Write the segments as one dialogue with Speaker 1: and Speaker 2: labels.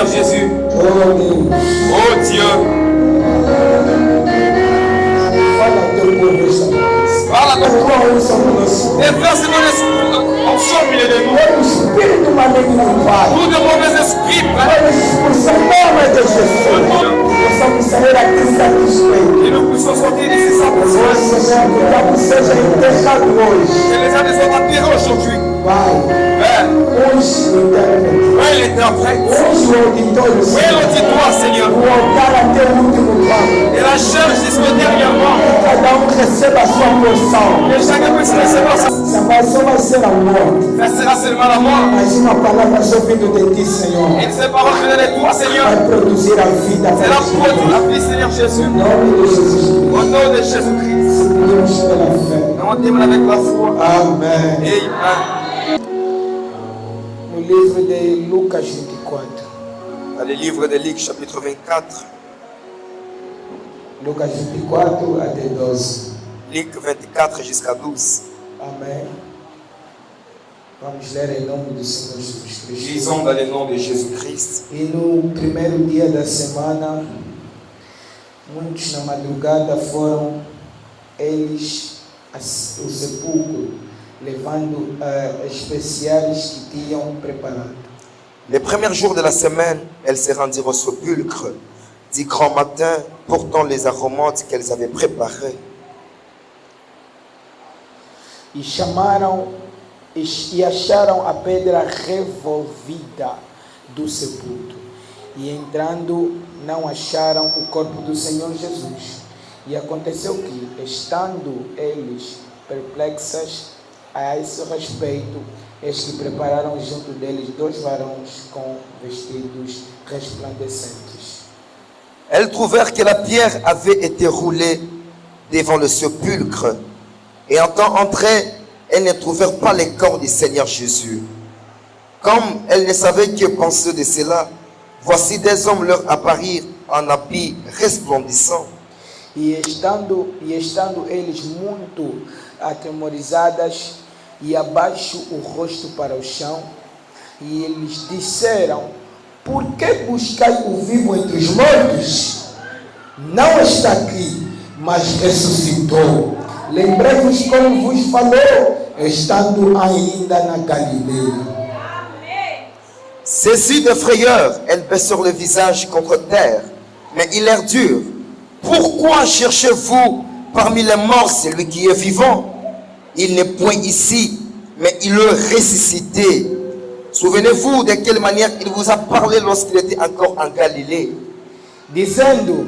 Speaker 1: Seigneur Jésus.
Speaker 2: Oh Deus.
Speaker 1: Oh Dieu.
Speaker 2: Fala teu povo esta noite.
Speaker 1: Fala
Speaker 2: A tua unção conosco.
Speaker 1: Déverse mon esprit en chaud au milieu de nous.
Speaker 2: O espírito maligno, Pai.
Speaker 1: Tous de mauvais esprits prennent.
Speaker 2: Vamos expulsar em nome de Jesus. Possamos sair aqui satisfeitos.
Speaker 1: Et nous puissions sortir d'ici sans
Speaker 2: Oh
Speaker 1: besoin.
Speaker 2: Senhor, que o diabo seja enterrado hoje.
Speaker 1: Que les gens soient enterrés aujourd'hui.
Speaker 2: Pai,
Speaker 1: Père,
Speaker 2: unge o intérprete.
Speaker 1: oui, l'interprète.
Speaker 2: Unge o auditório,
Speaker 1: Oui,
Speaker 2: Senhor.
Speaker 1: l'auditoire, Seigneur.
Speaker 2: O altar até o último passo.
Speaker 1: Et la chair jusqu'au dernier mort.
Speaker 2: Cada receba a sua porção.
Speaker 1: Que chacun puisse recevoir sa.
Speaker 2: Essa vai só ser a morte.
Speaker 1: Ça sera seulement la mort.
Speaker 2: Mas uma palavra só vindo de ti, Senhor.
Speaker 1: Et ces paroles venaient de toi, Seigneur.
Speaker 2: Vai produzir a vida
Speaker 1: C'est
Speaker 2: para
Speaker 1: la
Speaker 2: ti.
Speaker 1: foi de la vie, Seigneur Jésus.
Speaker 2: Em nome de Jesus Cristo.
Speaker 1: Au nom de Jésus-Christ.
Speaker 2: Pedimos pela fé.
Speaker 1: On témoigne avec la foi.
Speaker 2: Amém.
Speaker 1: Amen.
Speaker 2: No livro de Lucas 24.
Speaker 1: Dans le livre de Luc, chapitre 24.
Speaker 2: Lucas 24 até 12.
Speaker 1: Luc 24 jusqu'à 12.
Speaker 2: Amém. Vamos ler em nome do Senhor Jesus Cristo.
Speaker 1: Lisons dans le nom de Jésus-Christ.
Speaker 2: E no primeiro dia da semana, muitos na madrugada foram eles ao sepulcro, levando especiares que tinham preparado.
Speaker 1: Les premiers jours de la semaine, elles se rendirent au sépulcre du grand matin, portant les aromates qu'elles avaient préparés.
Speaker 2: E chamaram e acharam a pedra revolvida do sepulcro. E entrando, não acharam o corpo do Senhor Jesus. E aconteceu que, estando eles perplexas a esse respeito, eis que prepararam junto deles 2 varões com vestidos resplandecentes.
Speaker 1: Elles trouvèrent que la pierre avait été roulée devant le sépulcre. Et en temps entré, elles ne trouvèrent pas les corps du Seigneur Jésus. Comme elles ne savaient que penser de cela, voici des hommes leur apparurent en habits resplendissants.
Speaker 2: E estando eles muito atemorizadas e abaixo o rosto para o chão, e eles disseram: por que buscai o vivo entre os mortos? Não está aqui, mas ressuscitou. Lembrei-vos como vos falou, estando ainda na Galileia.
Speaker 1: Saisies de frayeur, elles baissèrent le visage contre terre, mais ils leur dirent: pourquoi cherchez-vous parmi les morts celui qui est vivant? Il n'est point ici, mais il est ressuscité. Souvenez-vous de quelle manière il vous a parlé lorsqu'il était encore en Galilée.
Speaker 2: Dizendo: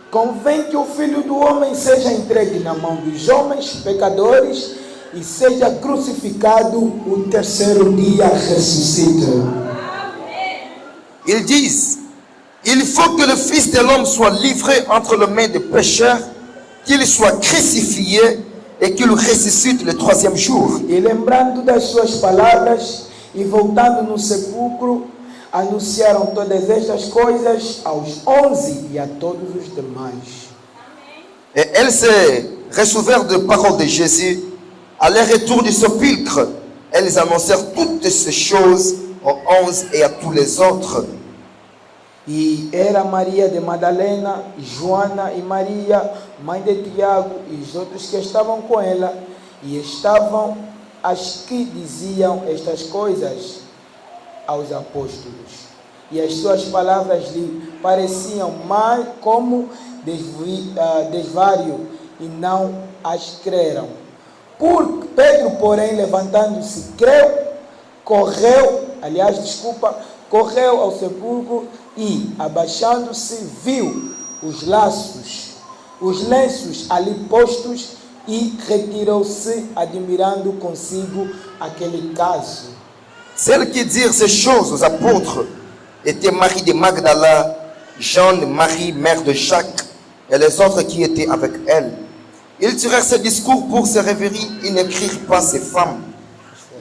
Speaker 2: convém que o Filho do Homem seja entregue na mão dos homens pecadores e seja crucificado, o terceiro dia ressuscita.
Speaker 1: Ils disent: il faut que le Fils de l'homme soit livré entre les mains des pécheurs, qu'il soit crucifié et qu'il ressuscite le 3e jour.
Speaker 2: E lembrando das suas palavras e voltando no sepulcro, anunciaram todas estas coisas aos 11 e a todos os demais.
Speaker 1: Et elles se ressouvinrent de paroles de Jésus. À leur retour du sépulcre, elles annoncèrent toutes ces choses aux 11 et à tous les autres.
Speaker 2: E era Maria de Madalena, Joana e Maria, mãe de Tiago, e os outros que estavam com ela, e estavam as que diziam estas coisas aos apóstolos. E as suas palavras lhe pareciam mais como desvario, e não as creram. Pedro, porém, levantando-se, correu ao sepulcro e, abaixando-se, viu os lenços ali postos e retirou-se, admirando consigo aquele caso.
Speaker 1: Celles qui dirent ces choses aux apôtres étaient Marie de Magdala, Jeanne, Marie, mère de Jacques, et les autres qui étaient avec elle. Ils tirèrent ce discours pour se révérer, ils n'écrirent pas ces femmes.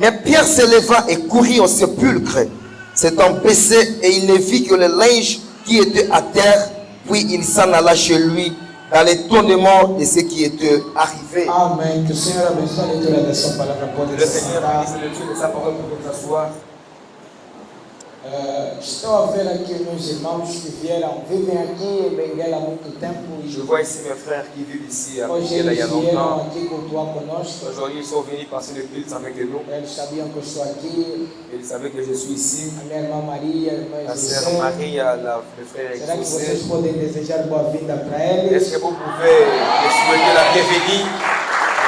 Speaker 1: Mais Pierre se leva et courut au sépulcre. S'étant baissé, et il ne vit que le linge qui était à terre, puis il s'en alla chez lui dans l'étonnement de ce qui était arrivé.
Speaker 2: Amen. Que o Senhor abençoe a leitura da sua palavra. Pode
Speaker 1: Le Seigneur
Speaker 2: sentar.
Speaker 1: bénisse le Dieu de sa parole pour nous asseoir.
Speaker 2: Estou a ver aqui meus irmãos que vivem aqui em Benguela há muito tempo.
Speaker 1: Je vois ici mes frères qui vivent ici à
Speaker 2: Hoje
Speaker 1: Benguela il y a
Speaker 2: eles vieram
Speaker 1: longtemps.
Speaker 2: aqui cultuar conosco.
Speaker 1: Aujourd'hui, ils sont venus passer le culte avec nous.
Speaker 2: Eles sabiam que eu estou aqui.
Speaker 1: Ils savaient que je suis ici.
Speaker 2: A minha irmã Maria, a irmã
Speaker 1: La
Speaker 2: José.
Speaker 1: sœur Marie, le frère
Speaker 2: Será que vocês
Speaker 1: José.
Speaker 2: podem desejar boa-vinda para
Speaker 1: Est-ce
Speaker 2: eles?
Speaker 1: que vous pouvez me souhaiter la bienvenue?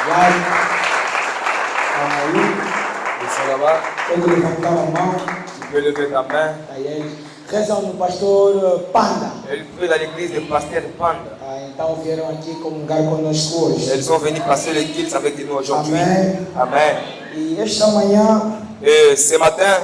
Speaker 2: Obrigado. Calma aí.
Speaker 1: Ils sont là-bas.
Speaker 2: Pode levantar a mão.
Speaker 1: Tu peux lever ta main.
Speaker 2: Aí eles rezam no pastor Panda.
Speaker 1: Elle prie dans l'église de Pasteur Panda.
Speaker 2: Então vieram aqui comungar conosco hoje.
Speaker 1: Elles sont venues passer le culte avec nous aujourd'hui.
Speaker 2: Amen.
Speaker 1: Amen.
Speaker 2: E esta manhã
Speaker 1: Et ce matin,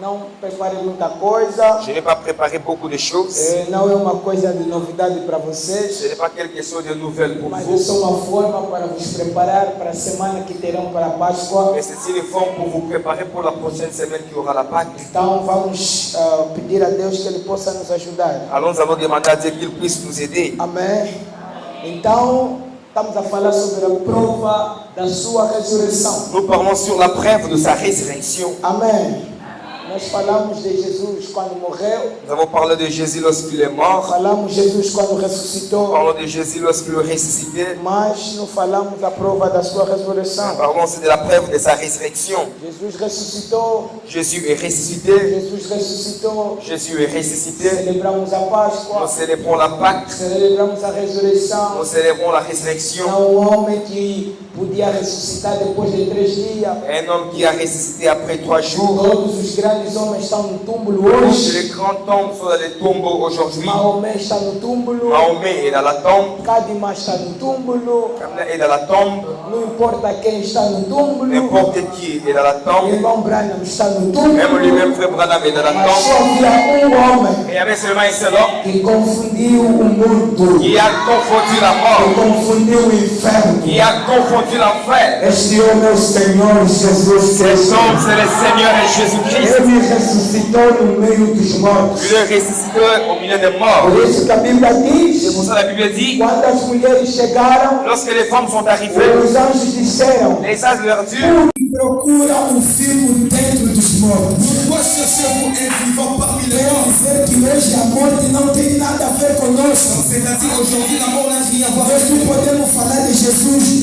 Speaker 2: não preparei muita coisa.
Speaker 1: je n'ai pas préparé beaucoup de choses.
Speaker 2: Não é uma coisa de novidade para
Speaker 1: Ce
Speaker 2: vocês.
Speaker 1: n'est pas quelque chose de nouvel pour
Speaker 2: Mas é
Speaker 1: vous.
Speaker 2: só uma forma para vos preparar para a semana que terão para a Páscoa.
Speaker 1: Mais c'est une forme pour vous préparer pour la prochaine semaine qui aura la Pâque.
Speaker 2: Então vamos pedir a Deus que Ele possa nos ajudar.
Speaker 1: Alors nous allons demander à Dieu qu'il puisse nous aider.
Speaker 2: Amém. Então estamos a falar sobre a prova da sua ressurreição.
Speaker 1: Nous parlons sur la preuve de sa résurrection.
Speaker 2: Amém. Nós falamos de Jesus quando morreu.
Speaker 1: Nous avons parlé de Jésus lorsqu'il est mort.
Speaker 2: Falamos de Jesus quando
Speaker 1: Nous
Speaker 2: ressuscitou.
Speaker 1: parlons de Jésus lorsqu'il est ressuscité.
Speaker 2: Mas não falamos da prova da sua ressurreição.
Speaker 1: Nous parlons aussi de la preuve de sa résurrection.
Speaker 2: Jesus ressuscitou.
Speaker 1: Jésus est ressuscité.
Speaker 2: Jesus ressuscitou.
Speaker 1: Jésus est ressuscité.
Speaker 2: Celebramos a
Speaker 1: Nous
Speaker 2: Páscoa.
Speaker 1: célébrons la Pâque.
Speaker 2: Celebramos a ressurreição.
Speaker 1: Nous célébrons la résurrection.
Speaker 2: Não um homem que podia ressuscitar depois de 3 dias.
Speaker 1: Un homme qui a ressuscité après 3 jours.
Speaker 2: Todos os grandes homens estão no túmulo
Speaker 1: Tous
Speaker 2: hoje.
Speaker 1: les grands tombes sont dans les tombeaux aujourd'hui.
Speaker 2: Maomé está no túmulo.
Speaker 1: Mahomet est dans la tombe.
Speaker 2: Kadima está no túmulo.
Speaker 1: Kamna est dans la tombe.
Speaker 2: Não importa quem está no túmulo.
Speaker 1: N'importe qui est dans la
Speaker 2: O
Speaker 1: tombe.
Speaker 2: irmão Branham está no
Speaker 1: Même
Speaker 2: túmulo.
Speaker 1: lui-même, frère Branham est dans la
Speaker 2: Mas só
Speaker 1: tombe.
Speaker 2: havia homem
Speaker 1: Et il y avait seulement un seul homme
Speaker 2: que confundiu o mundo.
Speaker 1: qui a confondu la
Speaker 2: Que
Speaker 1: mort,
Speaker 2: confundiu o inferno.
Speaker 1: qui a confondu l'enfer.
Speaker 2: Este homem é o Senhor Jesus
Speaker 1: Cet
Speaker 2: Cristo.
Speaker 1: homme, c'est le Seigneur et Jésus-Christ.
Speaker 2: Ele ressuscitou no meio dos mortos.
Speaker 1: Il est ressuscité au milieu des morts.
Speaker 2: Por isso que a Bíblia diz,
Speaker 1: C'est pour ça que la Bible dit,
Speaker 2: quando as mulheres chegaram,
Speaker 1: lorsque les femmes sont arrivées,
Speaker 2: os anjos disseram,
Speaker 1: les sages leur dirent,
Speaker 2: procura vivo dentro dos mortos.
Speaker 3: Pourquoi cherchez-vous un vivant parmi les
Speaker 2: Quer
Speaker 3: morts?
Speaker 2: dizer que hoje a morte não tem nada a ver conosco.
Speaker 3: C'est-à-dire aujourd'hui la mort n'a rien à voir
Speaker 2: Nós
Speaker 3: avec
Speaker 2: não
Speaker 3: nous.
Speaker 2: podemos falar de Jesus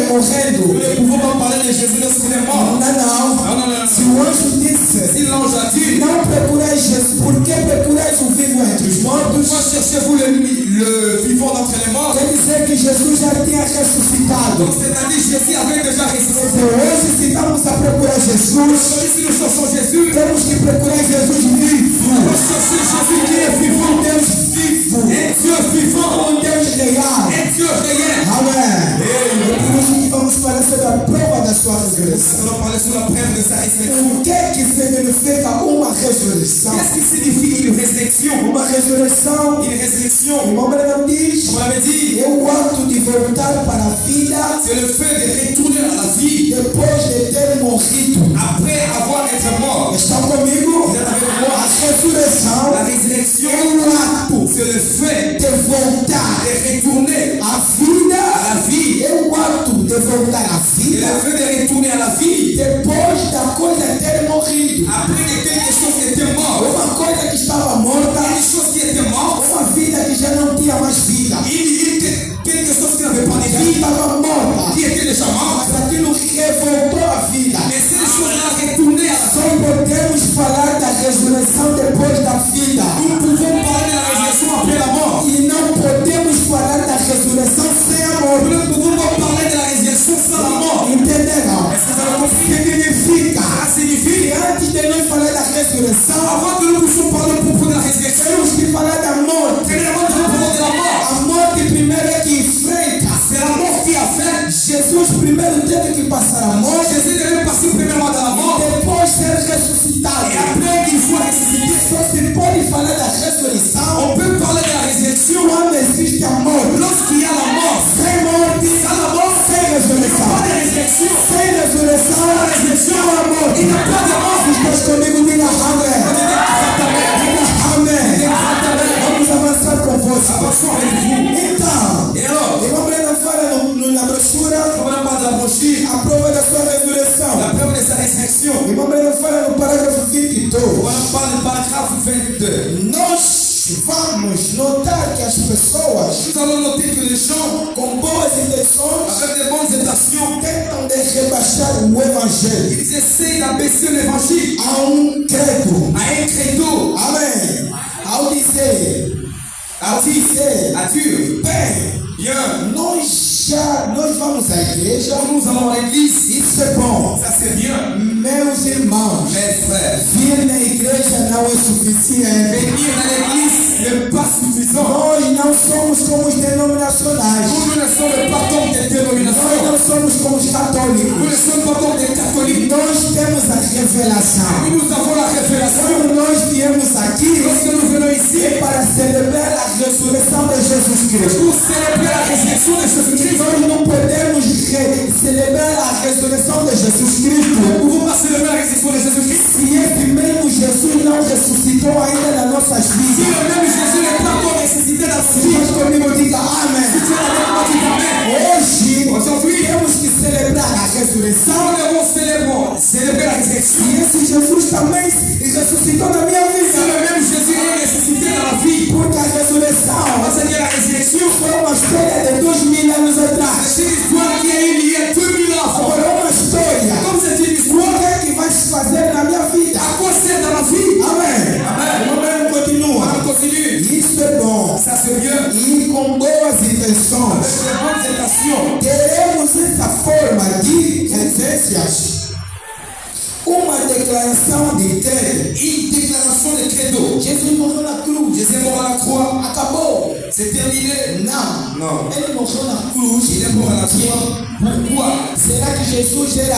Speaker 2: morrendo.
Speaker 3: Nous ne pouvons pas parler de Jésus lorsqu'il est mort.
Speaker 2: Não. Se o anjo disse,
Speaker 3: Si l'ange a dit,
Speaker 2: não procurais Jesus, por que procurais o vivo entre os mortos?
Speaker 3: pourquoi cherchez-vous le vivant d'entre les morts?
Speaker 2: Quer dizer que Jesus já tinha ressuscitado.
Speaker 3: Donc c'est-à-dire Jésus avait déjà ressuscité.
Speaker 2: Então hoje, se estamos a procurar Jesus,
Speaker 3: Aujourd'hui, si nous cherchons Jésus,
Speaker 2: temos que procurar Jesus vivo.
Speaker 3: nous cherchons Jésus qui est vivant.
Speaker 2: Um Deus vivo.
Speaker 3: Un Dieu vivant.
Speaker 2: Um Deus real.
Speaker 3: Un Dieu réel.
Speaker 2: Amém. É por isso que vamos falar sobre a prova da sua
Speaker 3: Nous
Speaker 2: ressurreição.
Speaker 3: allons parler sur la preuve de sa résurrection.
Speaker 2: O que significa uma ressurreição?
Speaker 3: Qu'est-ce qui signifie une résurrection?
Speaker 2: Uma ressurreição,
Speaker 3: Une résurrection,
Speaker 2: o irmão Branham diz,
Speaker 3: on l'avait dit,
Speaker 2: é o ato de voltar para a vida
Speaker 3: c'est le fait de retourner à la vie
Speaker 2: depois de ter morrido.
Speaker 3: après avoir été mort.
Speaker 2: Estão comigo?
Speaker 3: Vous êtes avec moi?
Speaker 2: A ressurreição
Speaker 3: La résurrection,
Speaker 2: é um ato
Speaker 3: c'est le fait
Speaker 2: de voltar
Speaker 3: de retourner
Speaker 2: à vida.
Speaker 3: à la vie.
Speaker 2: É o ato de voltar à
Speaker 3: Et
Speaker 2: vida
Speaker 3: le fait de retourner à la vie
Speaker 2: depois da coisa ter morrido.
Speaker 3: après que quelque chose était mort.
Speaker 2: Uma coisa que estava morta,
Speaker 3: Quelque chose qui était mort,
Speaker 2: uma vida que já não tinha mais vida.
Speaker 3: quelque chose qui n'avait pas de
Speaker 2: Já
Speaker 3: vie,
Speaker 2: estava morta.
Speaker 3: qui était déjà mort.
Speaker 2: Mas aquilo revoltou a vida.
Speaker 3: Mais ces choses-là retournaient à la
Speaker 2: Só podemos falar da ressurreição depois da vida.
Speaker 3: Nous pouvons parler de la résurrection après la mort.
Speaker 2: E não podemos falar da ressurreição sem a
Speaker 3: Nous
Speaker 2: morte.
Speaker 3: ne pouvons pas parler de la résurrection sans la mort.
Speaker 2: Entenderam?
Speaker 3: 2.
Speaker 2: Nós vamos notar que as pessoas
Speaker 3: Nous allons noter que les gens,
Speaker 2: com boas intenções
Speaker 3: avec des bonnes intentions,
Speaker 2: tentam de rebaixar o evangelho
Speaker 3: ils essayent d'abaisser l'évangile
Speaker 2: a credo.
Speaker 3: à un credo,
Speaker 2: Amém. Ao dizer,
Speaker 3: à dire,
Speaker 2: bem,
Speaker 3: bien,
Speaker 2: nós vamos à igreja,
Speaker 3: quand nous allons à l'église,
Speaker 2: isso é bom.
Speaker 3: ça c'est bien.
Speaker 2: Meus irmãos,
Speaker 3: Mes frères,
Speaker 2: vir na igreja não é suficiente.
Speaker 3: venir à l'église n'est pas suffisant.
Speaker 2: Nós não somos como os denominacionais.
Speaker 3: Nous ne sommes pas comme des
Speaker 2: Nós
Speaker 3: dénominations.
Speaker 2: não somos como os
Speaker 3: Nous ne
Speaker 2: católicos.
Speaker 3: sommes pas comme des catholiques.
Speaker 2: Nós temos a revelação.
Speaker 3: Nous avons la révélation.
Speaker 2: Quando nós viemos aqui,
Speaker 3: Lorsque nous venons ici
Speaker 2: é para celebrar a ressurreição de Jesus Cristo.
Speaker 3: pour célébrer la résurrection de Jésus-Christ,
Speaker 2: Nós não podemos celebrar a ressurreição de Jesus Cristo
Speaker 3: nous ne pouvons pas célébrer la résurrection de Jésus-Christ
Speaker 2: se esse mesmo Jesus não ressuscitou ainda nas nossas
Speaker 3: si
Speaker 2: vidas.
Speaker 3: le même Jésus n'est pas encore ressuscité dans nos vies.
Speaker 2: Diz comigo, diga amém.
Speaker 3: Si tu es avec moi, dis Amen.
Speaker 2: Hoje,
Speaker 3: Aujourd'hui,
Speaker 2: temos que celebrar a ressurreição.
Speaker 3: nous devons célébrer la résurrection.
Speaker 2: E esse Jesus também ressuscitou na minha
Speaker 3: Si
Speaker 2: vida.
Speaker 3: le même Jésus est ressuscité dans la vie,
Speaker 2: Porque a ressurreição
Speaker 3: parce que la résurrection,
Speaker 2: foi uma história de 2000 anos atrás.
Speaker 3: c'est une histoire qui a eu il y a 2000 ans.
Speaker 2: Agora é uma história.
Speaker 3: Comme c'est une
Speaker 2: O
Speaker 3: histoire,
Speaker 2: que é que vai se fazer na minha vida?
Speaker 3: à quoi sert dans la vie?
Speaker 2: Amém.
Speaker 3: Amen.
Speaker 2: O momento continua.
Speaker 3: On continue.
Speaker 2: Isso é bom.
Speaker 3: Ça c'est bien.
Speaker 2: E com boas intenções.
Speaker 3: Avec de bonnes intentions.
Speaker 2: Teremos essa forma de essências. Uma declaração de credo.
Speaker 3: Une déclaration de credo.
Speaker 2: Jesus morreu na cruz.
Speaker 3: Jésus est mort à la croix.
Speaker 2: Acabou.
Speaker 3: C'est terminé.
Speaker 2: Não.
Speaker 3: Non.
Speaker 2: Ele morreu na cruz.
Speaker 3: Il est mort à la croix. Pourquoi?
Speaker 2: Será que Jesus era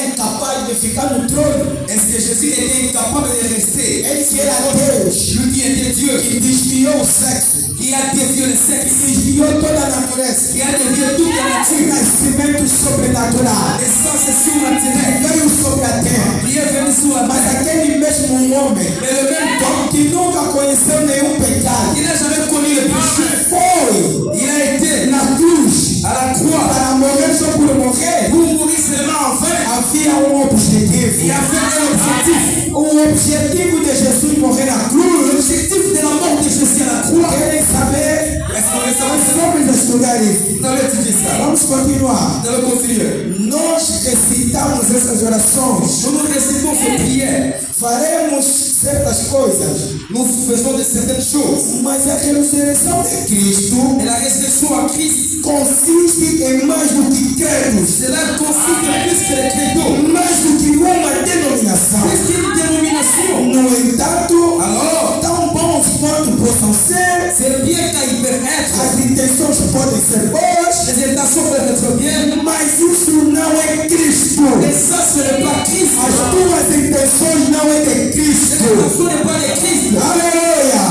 Speaker 2: incapaz de ficar no trono?
Speaker 3: Est-ce que Jésus était incapable de rester?
Speaker 2: Ele que era Deus,
Speaker 3: Lui qui était Dieu,
Speaker 2: que desviou o sexo,
Speaker 3: qui a dévié le sexe,
Speaker 2: que desviou toda a natureza,
Speaker 3: qui a dévié toute la
Speaker 2: o
Speaker 3: nature,
Speaker 2: nascimento sobrenatural,
Speaker 3: l'essence surnaturelle,
Speaker 2: veio sobre a terra.
Speaker 3: qui est venu sur la
Speaker 2: Mas
Speaker 3: terre.
Speaker 2: aquele mesmo homem
Speaker 3: Mais le même temps,
Speaker 2: que nunca conheceu nenhum pecado,
Speaker 3: il n'a jamais connu le péché.
Speaker 2: foi
Speaker 3: Il a été
Speaker 2: na cruz
Speaker 3: à la croix
Speaker 2: para morrer só por morrer.
Speaker 3: pour mourir seulement en vain.
Speaker 2: Havia objetivo.
Speaker 3: Il avait un objectif.
Speaker 2: O objetivo de Jesus morrer na cruz.
Speaker 3: L'objectif de la mort de Jésus à la croix.
Speaker 2: Querem saber?
Speaker 3: Est-ce qu'on veut savoir ça?
Speaker 2: Vamos estudar isso.
Speaker 3: Nous allons étudier ça.
Speaker 2: Vamos continuar.
Speaker 3: Nous allons continuer.
Speaker 2: Nós recitamos essas orações.
Speaker 3: Nous nous récitons ces prières.
Speaker 2: Faremos certas coisas.
Speaker 3: Nous faisons de certaines choses.
Speaker 2: Mas a ressurreição de Cristo
Speaker 3: Et la résurrection en Christ,
Speaker 2: consiste em mais do que credos.
Speaker 3: cela consiste plus que les credos.
Speaker 2: Mais do que uma denominação.
Speaker 3: Plus qu'une dénomination.
Speaker 2: No entanto,
Speaker 3: Alors,
Speaker 2: tão bons quanto possam ser,
Speaker 3: c'est bien quand ils peuvent être.
Speaker 2: as intenções podem ser boas,
Speaker 3: Les intentions peuvent être bien.
Speaker 2: mas isso não é Cristo.
Speaker 3: Et ça, ce n'est pas Christ.
Speaker 2: As tuas intenções não é de Cristo.
Speaker 3: L'intention n'est pas de Christ.
Speaker 2: Aleluia!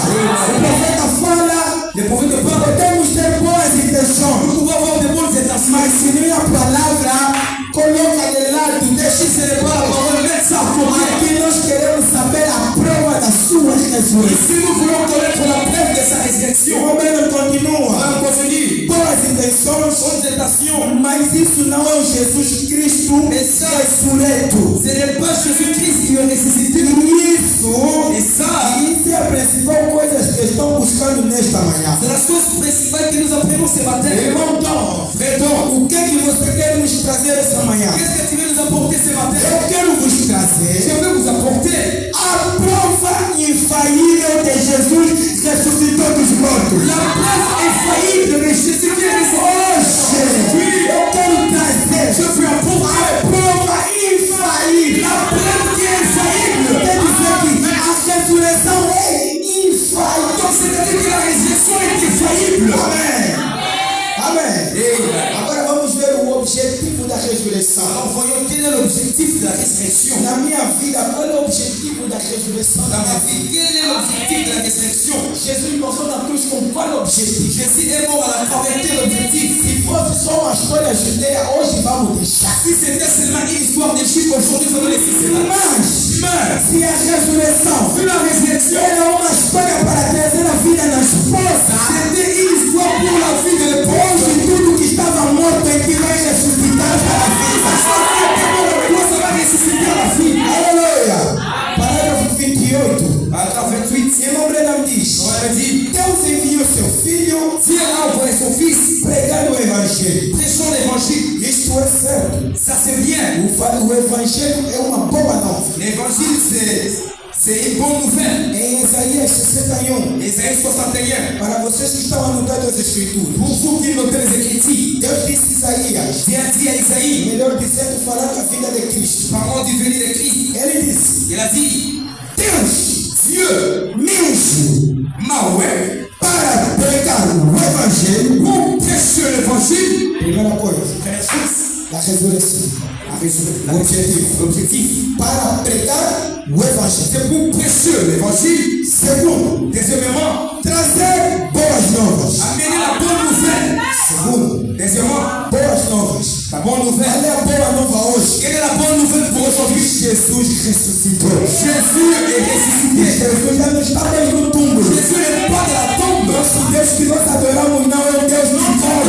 Speaker 2: O profeta fala,
Speaker 3: Les prophètes parlent.
Speaker 2: podemos ter boas
Speaker 3: Nous
Speaker 2: intenções,
Speaker 3: pouvons avoir de bonnes intentions.
Speaker 2: mas se minha palavra coloca de lado,
Speaker 3: Si
Speaker 2: deixa
Speaker 3: ce n'est pas la parole, mettez ça pour moi.
Speaker 2: aqui nós queremos saber a prova da sua ressurreição.
Speaker 3: Si nous voulons connaître la preuve de sa
Speaker 2: O
Speaker 3: résurrection,
Speaker 2: momento continua.
Speaker 3: on continue.
Speaker 2: Boas intenções,
Speaker 3: Bonnes intentions.
Speaker 2: mas isso não é o Jesus Cristo
Speaker 3: Essa-
Speaker 2: ressurreto.
Speaker 3: Ce n'est pas Jésus-Christ qui est ressuscité.
Speaker 2: Isso,
Speaker 3: Et ça,
Speaker 2: isso é a principal coisa que estão buscando nesta manhã.
Speaker 3: c'est la chose principale que nous apprenons ce matin.
Speaker 2: Irmão Tom,
Speaker 3: Frère Don,
Speaker 2: o que é que você quer nos trazer esta manhã?
Speaker 3: qu'est-ce que tu veux nous apporter ce matin?
Speaker 2: Eu quero vos
Speaker 3: Je
Speaker 2: trazer
Speaker 3: veux vous apporter
Speaker 2: a prova infaível de Jesus ressuscitou dos mortos.
Speaker 3: la preuve infaillible de Jésus qui est ressuscité.
Speaker 2: Hoje, eu quero trazer
Speaker 3: Je veux apporter
Speaker 2: a prova infaível.
Speaker 3: la preuve qui est infaillible.
Speaker 2: Quer dizer que a ressurreição é infaível.
Speaker 3: Donc c'est-à-dire que la résurrection est infaillible.
Speaker 2: Amém. Amém.
Speaker 3: Et
Speaker 2: Agora vamos ver o objetivo da ressurreição.
Speaker 3: alors voyons quel est l'objectif de la résurrection.
Speaker 2: Na minha vida, qual é o objetivo da ressurreição?
Speaker 3: Dans ma vie, quel est l'objectif de la résurrection?
Speaker 2: Jesus morreu na cruz com qual objetivo?
Speaker 3: Jésus est mort à la croix avec quel objectif?
Speaker 2: Se fosse só uma história judeia, hoje vamos deixar.
Speaker 3: Si c'était seulement une histoire des chiffres, aujourd'hui nous allons laisser cela.
Speaker 2: Mas,
Speaker 3: Mais,
Speaker 2: se a ressurreição
Speaker 3: vu la résurrection,
Speaker 2: era uma história para trazer a vida na esposa,
Speaker 3: c'était une histoire pour la vie de l'époque.
Speaker 2: hoje tudo que estava morto é que vai ressuscitar para a vida.
Speaker 3: Ça va ressusciter à la vie.
Speaker 2: Aleluia! Parágrafo 28.
Speaker 3: Paragraphe 28. avait dit,
Speaker 2: Deus enviou seu filho
Speaker 3: Dieu a envoyé son fils,
Speaker 2: pregar o evangelho.
Speaker 3: prêchons l'évangile.
Speaker 2: Isto é certo.
Speaker 3: Ça c'est bien.
Speaker 2: O evangelho é uma boa nova.
Speaker 3: L'évangile c'est une bonne nouvelle.
Speaker 2: Em Isaías 61,
Speaker 3: Isaïe 61.
Speaker 2: para vocês que estão anotando as escrituras,
Speaker 3: Pour vous qui notez les Écritures,
Speaker 2: Deus disse a Isaías,
Speaker 3: Dieu a dit à Isaïe,
Speaker 2: melhor dizendo, falar da vida de Cristo.
Speaker 3: parlant du venir de Christ,
Speaker 2: Ele disse,
Speaker 3: il a dit,
Speaker 2: Deus
Speaker 3: Dieu
Speaker 2: me ungiu
Speaker 3: m'a ouvert
Speaker 2: para pregar o evangelho.
Speaker 3: pour prêcher l'évangile.
Speaker 2: Primeira coisa,
Speaker 3: Première chose,
Speaker 2: da ressurreição.
Speaker 3: la résurrection. L'objectif.
Speaker 2: Para pregar o evangelho.
Speaker 3: C'est pour prêcher l'évangile.
Speaker 2: Segundo,
Speaker 3: Deuxièmement,
Speaker 2: trazer boas novas.
Speaker 3: amener la bonne nouvelle.
Speaker 2: Segundo,
Speaker 3: Deuxièmement,
Speaker 2: boas novas.
Speaker 3: la bonne nouvelle.
Speaker 2: Qual é a boa nova hoje?
Speaker 3: Quelle est la bonne nouvelle pour aujourd'hui?
Speaker 2: Jesus ressuscitou.
Speaker 3: Jésus est ressuscité.
Speaker 2: Jesus já não está mais no túmulo.
Speaker 3: Jésus n'est pas de la tombe.
Speaker 2: Nosso Deus que nós adoramos não é um Deus de
Speaker 3: Que
Speaker 2: corpo.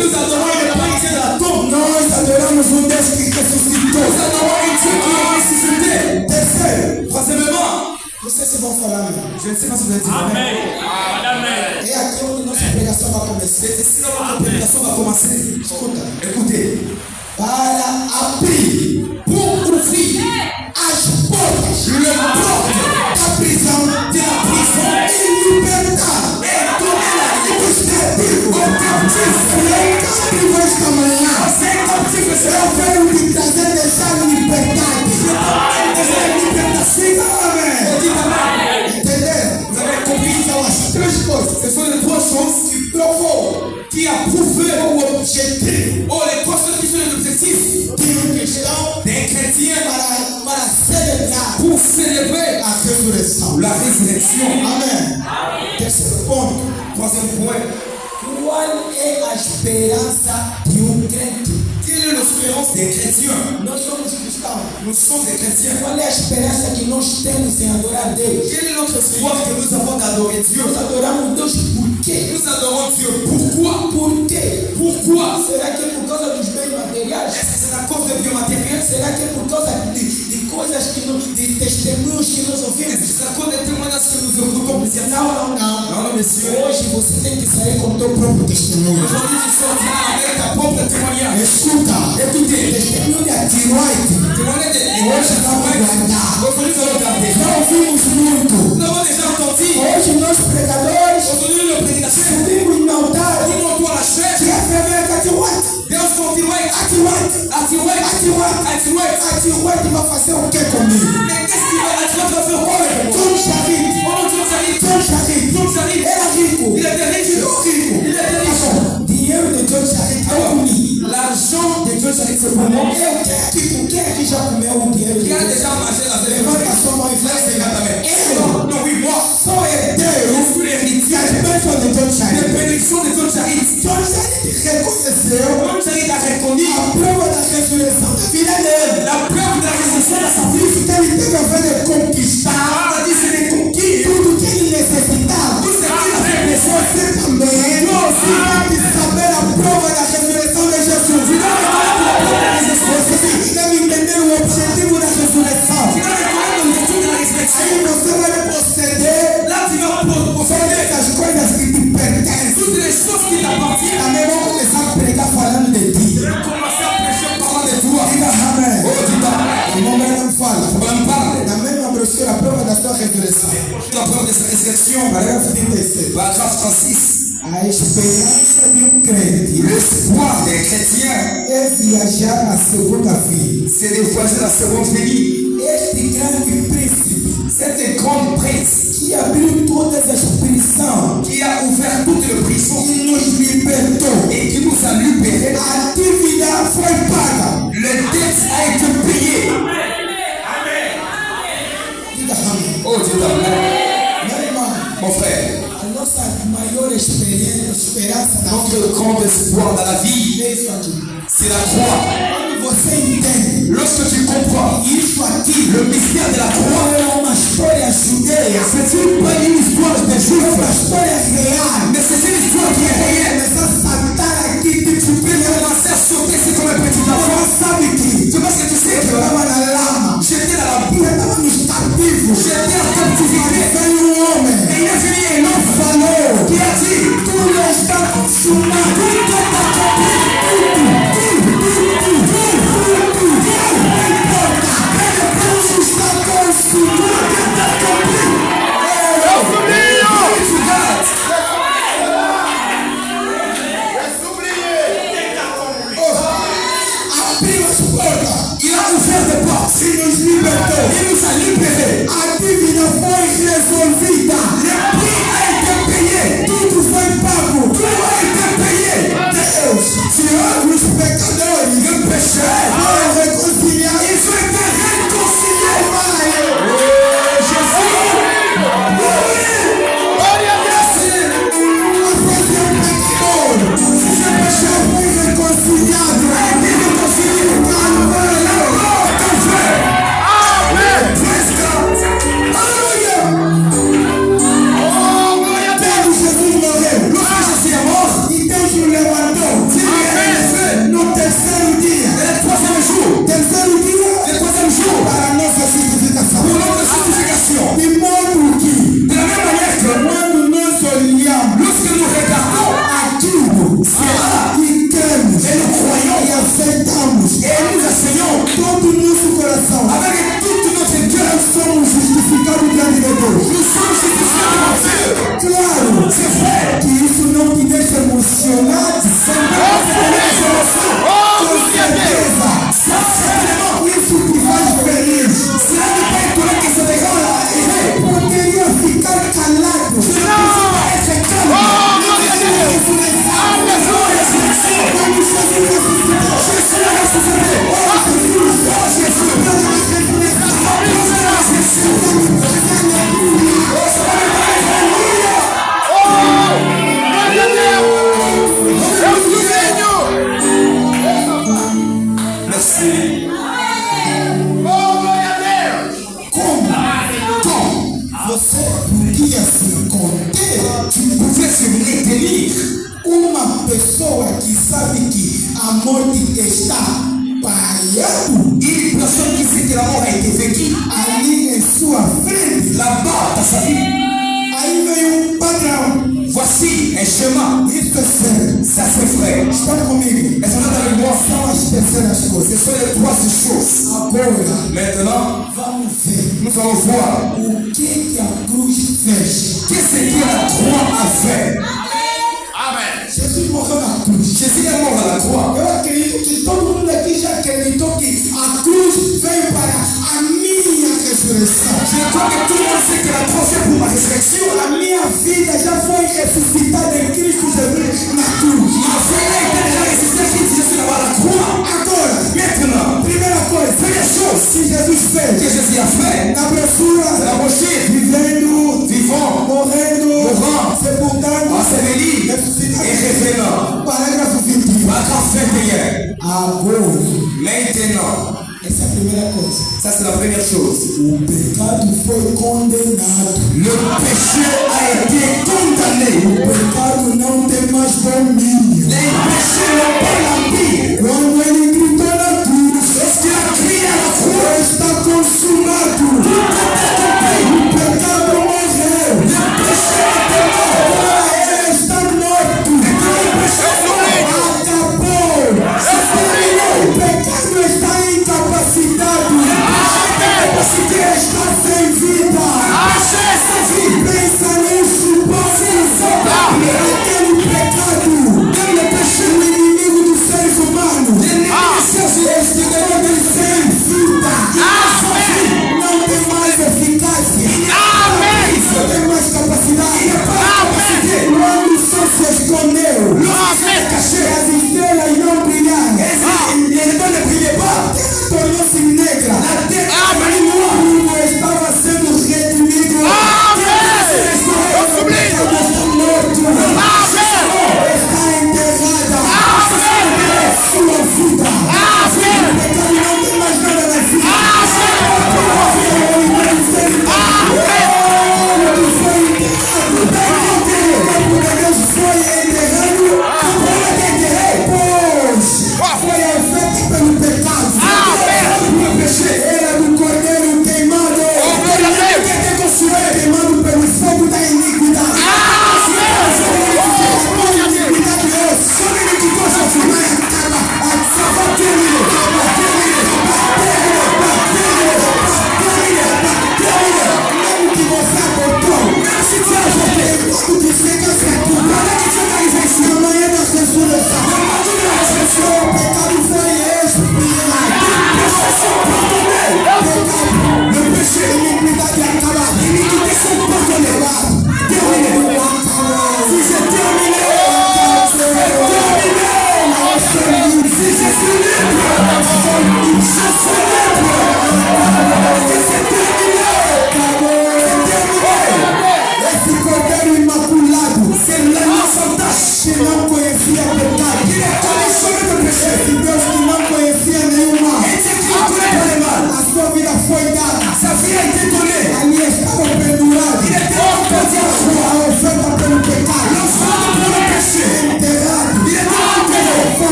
Speaker 3: nous adorons n'est pas Dieu de la tombe.
Speaker 2: Nós adoramos um Deus que ressuscitou.
Speaker 3: Nous adorons un Dieu qui est ressuscité.
Speaker 2: Terceiro,
Speaker 3: Troisièmement,
Speaker 2: não sei se vão falar mesmo.
Speaker 3: je ne sais pas si vous avez dit Amen. Amen.
Speaker 2: É aqui onde nossa pregação vai começar.
Speaker 3: C'est ici que notre prédication va commencer.
Speaker 2: Escuta.
Speaker 3: Écoutez,
Speaker 2: Para abrir
Speaker 3: pour ouvrir
Speaker 2: as portas
Speaker 3: le porte
Speaker 2: da prisão
Speaker 3: de la prison
Speaker 2: e libertar
Speaker 3: et donner la liberté
Speaker 2: os cativos.
Speaker 3: aux captifs.
Speaker 2: Cativo esta manhã.
Speaker 3: C'est captif que c'est
Speaker 2: Eu venho te trazer deixar liberdade.
Speaker 3: On dit Amen.
Speaker 2: Entendeu?
Speaker 3: Vous avez compris?
Speaker 2: São as três coisas
Speaker 3: Ce sont les trois choses
Speaker 2: que provou
Speaker 3: qui a prouvé
Speaker 2: o objetivo
Speaker 3: les trois choses qui sont les objectifs
Speaker 2: de cristão
Speaker 3: des chrétiens
Speaker 2: para celebrar
Speaker 3: pour célébrer
Speaker 2: a ressurreição.
Speaker 3: la résurrection.
Speaker 2: Amém. Terceiro ponto.
Speaker 3: Troisième point,
Speaker 2: Qual é a esperança de crente?
Speaker 3: quelle est l'espérance des chrétiens?
Speaker 2: Nós somos cristãos.
Speaker 3: Nous sommes des chrétiens.
Speaker 2: Qual é a esperança que nós temos em adorar Deus?
Speaker 3: Quel est notre espoir que nous avons d'adorer Dieu?
Speaker 2: Nós adoramos Deus por quê?
Speaker 3: Nous adorons Dieu. Pourquoi?
Speaker 2: Por quê?
Speaker 3: Pourquoi?
Speaker 2: Será que é por causa dos bens materiais?
Speaker 3: Est-ce que c'est à cause des biens matériels?
Speaker 2: Será que é por causa de coisas que não, de testemunhos que nós
Speaker 3: Est-ce
Speaker 2: ouvimos?
Speaker 3: que c'est à cause des témoignages que nous écoutons?
Speaker 2: Não.
Speaker 3: Non, non, monsieur.
Speaker 2: Hoje você tem que sair com o teu próprio testemunho.
Speaker 3: Aujourd'hui, tu sortiras avec ta propre témoignage.
Speaker 2: Escuta,
Speaker 3: Écoutez,
Speaker 2: testemunho de Atiroite.
Speaker 3: témoignage de
Speaker 2: Hoje vamos guardar.
Speaker 3: Aujourd'hui, nous allons garder.
Speaker 2: Já ouvimos muito.
Speaker 3: Nous avons déjà entendu.
Speaker 2: Hoje nós pregadores
Speaker 3: Aujourd'hui, nos prédicateurs,
Speaker 2: subimos no altar.
Speaker 3: nous montons à la chair.
Speaker 2: Que a fé que Atiroite.
Speaker 3: Deus continue.
Speaker 2: Atiroite. Atiroite vai fazer o que comigo?
Speaker 3: Mais qu'est-ce qu'il va faire quoi avec moi?
Speaker 2: John Charit.
Speaker 3: Oh, John Charit.
Speaker 2: Era rico.
Speaker 3: Il était riche. Il était riche.
Speaker 2: Dinheiro de John Charit é comigo.
Speaker 3: L'argent de John Charit, c'est pour moi.
Speaker 2: Quem é que já comeu o dinheiro de
Speaker 3: Qui a
Speaker 2: John
Speaker 3: déjà
Speaker 2: Charit?
Speaker 3: mangé la
Speaker 2: Levanta sua mão e fala
Speaker 3: Non, non, oui, moi.
Speaker 2: sou herdeiro
Speaker 3: Je suis l'héritier
Speaker 2: das bênçãos de John
Speaker 3: des
Speaker 2: Charit.
Speaker 3: bénédictions de John Charit.
Speaker 2: John Charit reconheceu
Speaker 3: John Charit a reconnu
Speaker 2: a prova da ressurreição da vida dele.
Speaker 3: la preuve de la résurrection de sa vie.
Speaker 2: Isso que ele teve a fé de conquistar
Speaker 3: On a dit c'est des conquis.
Speaker 2: tudo que ele necessitava.
Speaker 3: Tout ce qu'il avait besoin.
Speaker 2: Você também tem que saber a prova da ressurreição de Jesus. Você deve entender o objetivo da ressurreição.
Speaker 3: Tu dois reconnaître l'objectif de la résurrection.
Speaker 2: Aí você vai proceder
Speaker 3: Là, tu vas posséder
Speaker 2: sobre as coisas que te pertencem.
Speaker 3: toutes les choses qui t'appartiennent.
Speaker 2: Também vamos começar a pregar falando de ti.
Speaker 3: Tu vas commencer à prêcher parlant de toi.
Speaker 2: Diga amém.
Speaker 3: Oh, dis donc.
Speaker 2: Irmão Branham fala.
Speaker 3: On parle.
Speaker 2: Na mesma brochura, a prova da sua ressurreição.
Speaker 3: La preuve de sa résurrection.
Speaker 2: Parágrafo 36.
Speaker 3: Paragraphe 36.
Speaker 2: A esperança de crente
Speaker 3: L'espoir des chrétiens,
Speaker 2: é viajar na segunda vida.
Speaker 3: c'est de voyager la seconde venue.
Speaker 2: Este grande príncipe
Speaker 3: Cet grand prince
Speaker 2: que abriu todas as prisões
Speaker 3: qui a ouvert toutes les prisons
Speaker 2: e nos libertou.
Speaker 3: et qui nous a libérés,
Speaker 2: A dívida foi paga.
Speaker 3: le dette a été payée.
Speaker 2: Diga amém.
Speaker 3: Oh, dis donc,
Speaker 2: Meu irmão,
Speaker 3: mon frère,
Speaker 2: a nossa maior esperança na vida
Speaker 3: notre grand espoir dans la vie,
Speaker 2: é isso aqui.
Speaker 3: c'est la croix.
Speaker 2: Quando você entende
Speaker 3: Lorsque tu comprends
Speaker 2: isso aqui,
Speaker 3: le mystère de la croix,
Speaker 2: é uma história judeia,
Speaker 3: c'est pas une histoire de
Speaker 2: é
Speaker 3: juifs,
Speaker 2: uma história real.
Speaker 3: mais c'est une histoire qui est réelle.
Speaker 2: Começar a saltar aqui,
Speaker 3: Tu peux commencer à sauter, c'est comme un petit enfant.
Speaker 2: você sabe que
Speaker 3: C'est parce que tu sais
Speaker 2: eu
Speaker 3: que
Speaker 2: estava na lama,
Speaker 3: j'étais dans la
Speaker 2: eu
Speaker 3: boue,
Speaker 2: estava nos cativos.
Speaker 3: j'étais en captivité,
Speaker 2: Veio um homem
Speaker 3: et il est venu un enfant consumado. Tudo está completo. Não importa. Pentecoste está consumado. Está completo. Abriu as portas. Il a ouvert des portes. Il nous libertou. Il nous a libérés. A dívida foi resolvida. Le prix a été payé. Tudo foi pago. Tudo a été payé. Deus tirou os pecadores. Le pécheur foi reconciliado. Il foi réconcilié. Jesus. Glória a Deus. Após o pecador. Se seu pécheur foi reconciliado. Ele reconciliou. Claro, c'est vrai que isso não te deixa emocionado, com certeza, isso te faz feliz. Poderia ficar calado. Você podia se conter, tu pouvais se retenir. Uma pessoa que sabe que a morte está parando, une personne qui sait que la mort a été vécue, ali em sua frente, là-bas, dans sa vie. Aí veio padrão. Voici un chemin. Isso é sério. Ça c'est vrai. Está comigo. Est-ce que vous êtes avec moi? São as terceiras coisas. Ce sont les trois choses. Agora, maintenant, vamos ver. Nous allons voir o que a cruz fez. Qu'est-ce que la croix a fait? Amen. Jesus morreu na cruz. Jésus est mort à la croix. Eu acredito que todo mundo aqui já acreditou que a cruz veio para a minha ressurreição. Je crois que tout le monde sait que la croix c'est pour ma résurrection. A minha vida já foi ressuscitada em Cristo Jesus na cruz. Ma vie a été déjà ressuscitée en Christ Jésus à la croix. Agora, maintenant, primeira coisa, première chose que Jesus fez, que Jésus a fait, na brochura, la brochure, vivendo, vivant, morrendo, mourant, sepultando, enseveli, ressuscitado et revenant. Parágrafo 21. Paragraphe 21. Agora, maintenant. Essa é a primeira coisa. Ça c'est la première chose. O pecado foi condenado. Le péché a été condamné. O pecado não tem mais domínio. Les péchés n'ont pas l'empire. Quando ele gritou na cruz, lorsqu'il a crié à la croix, está consumado. O pecado morreu. Le péché était mort. Ele está morto. Acabou. O pecado está incapacitado. A capacité está sem vida. Pensa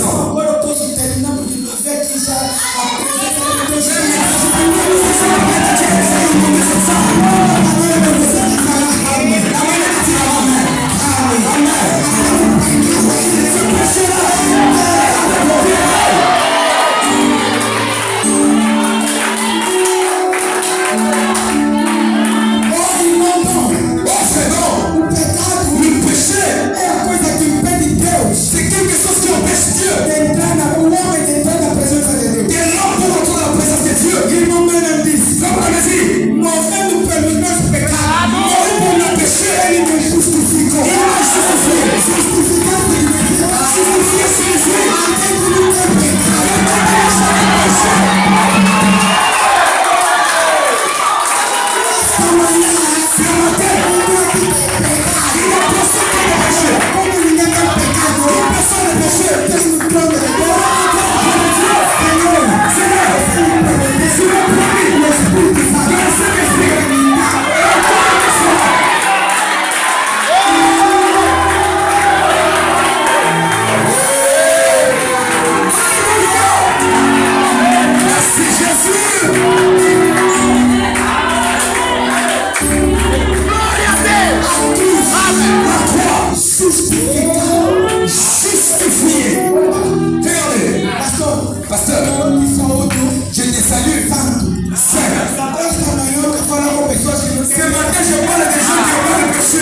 Speaker 3: présent.
Speaker 2: Agora eu posso terminar porque tu vê que já a presença de Deus
Speaker 3: Le péché
Speaker 2: é a coisa que impede Deus
Speaker 3: c'est quelque chose qui empêche Dieu
Speaker 2: de entrar o homem de entrar na presença de Deus.
Speaker 3: de l'homme pour rentrer dans la présence de Dieu.
Speaker 2: Irmão Branham disse,
Speaker 3: Comme on a dit,
Speaker 2: morrendo pelos meus pecados,
Speaker 3: mourir pour nos péchés,
Speaker 2: ele me justificou.
Speaker 3: il m'a justifié. Justifié signifie
Speaker 2: Como ninguém tem pecado, tem um trono de
Speaker 3: merci Jésus. La croix justifié. Regardez, pasteur, je te salue. Saint. Ce matin, je parle des gens qui ont pas de péché.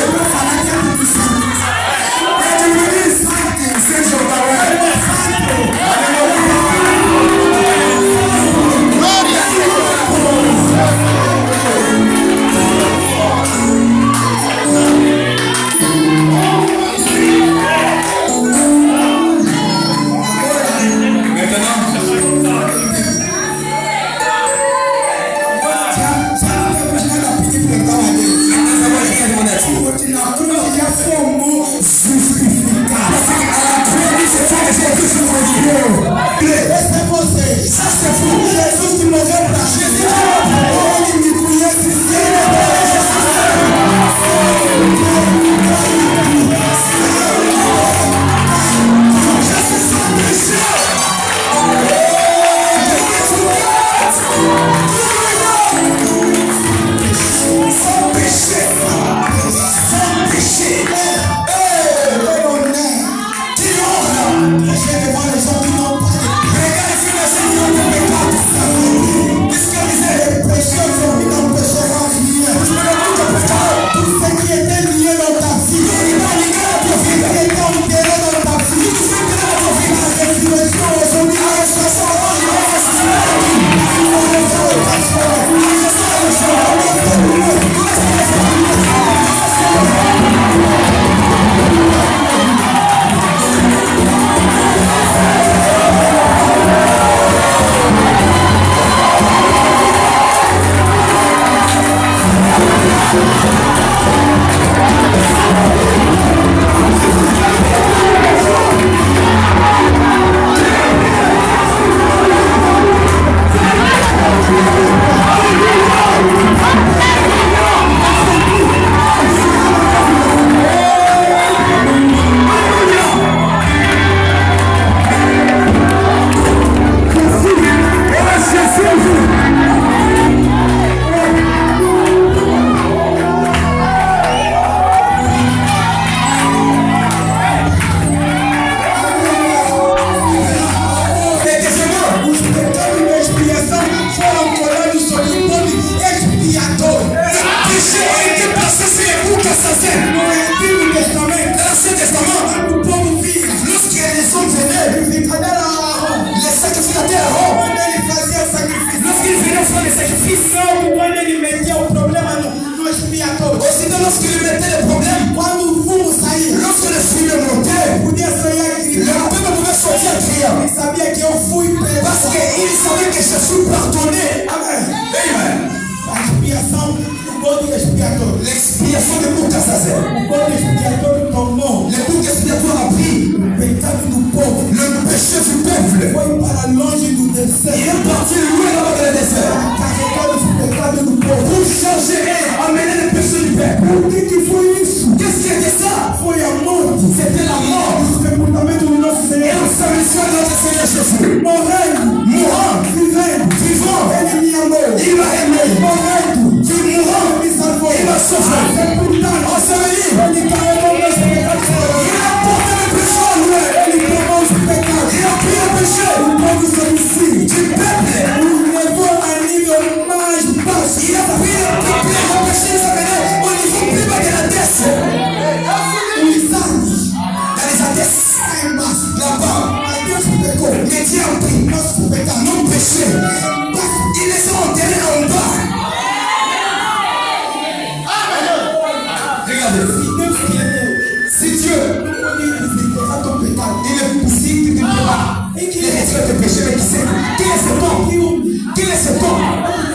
Speaker 3: Et tu me dis, c'est Jordan.
Speaker 2: Ça c'est fou. Jesus qui morreu para Jésus. Ele me conhece.
Speaker 3: lorsqu'il mettait les problèmes, lorsque le fumée montait, le peuple pouvait sortir en criant. Parce qu'il savait que je suis pardonné. Amen. Amen. L'expiation de Moukassazer. Le bouc expiatoire a pris le péché du peuple. Il est parti loin là-bas dans le désert pour changer et amener le péché du peuple. Qu'est-ce qui était ça? C'était la mort. Et on s'est mis sur
Speaker 1: Jésus.
Speaker 3: Morrendo, vivendo, ele me amou.
Speaker 1: Il m'a aimé.
Speaker 3: Morrendo,
Speaker 1: Mourant,
Speaker 3: ele me salvou.
Speaker 1: il m'a sauvé.
Speaker 3: Sepultado, ele carregou meus pecados.
Speaker 1: Il a porté le péché en lui.
Speaker 3: Ele tomou os pecados.
Speaker 1: Il a pris le péché
Speaker 3: O povo celestial.
Speaker 1: du peuple.
Speaker 3: O levou a nível mais baixo.
Speaker 1: Il a pris le péché de sa venue au niveau plus bas de la tête.
Speaker 3: Os anos.
Speaker 1: Dans les adesses.
Speaker 3: Lá embaixo.
Speaker 1: Là-bas.
Speaker 3: Mas Deus pecou.
Speaker 1: Mais Dieu a pris
Speaker 3: Nosso pecado.
Speaker 1: nos péchés. Il les a enterrés en bas. Regardez.
Speaker 3: Deus que é Deus.
Speaker 1: Si Dieu,
Speaker 3: Não podia enterrar teu pecado.
Speaker 1: il est possible que tu ne peux pas retirer tes péchés, mais qui sait? Quel est cet homme? Quel est cet homme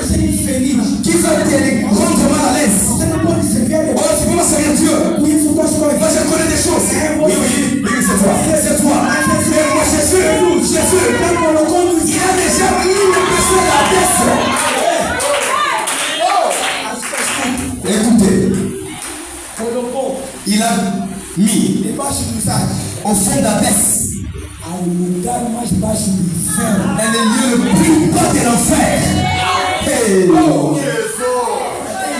Speaker 3: Deixa ele infeliz.
Speaker 1: qui va te rendre mal à l'aise?
Speaker 3: Você não pode servir a Deus.
Speaker 1: Oh, tu peux pas servir Dieu.
Speaker 3: Com isso, duas coisas.
Speaker 1: Moi, je connais des choses. Oui, c'est toi. C'est toi. Mais moi, Jésus,
Speaker 3: Ele colocou nos
Speaker 1: il a déjà mis le péché à la tête. Écoutez,
Speaker 3: colocou
Speaker 1: il a mis
Speaker 3: debaixo dos ares
Speaker 1: au fond d'Abès,
Speaker 3: ao lugar mais baixo do inferno.
Speaker 1: dans le lieu le plus bas de l'enfer. Hey.
Speaker 3: Até o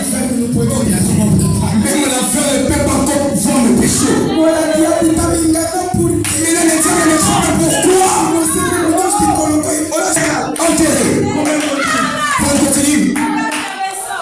Speaker 3: inferno não pode olhar como pecado.
Speaker 1: Même l'enfer ne peut pas comprendre le péché.
Speaker 3: Agora, o diabo está me enganando por quê?
Speaker 1: Mais le diable ne sait pas pourquoi.
Speaker 3: Você é o Deus que colocou em oração.
Speaker 1: Enterré.
Speaker 3: Como é que
Speaker 1: On continue.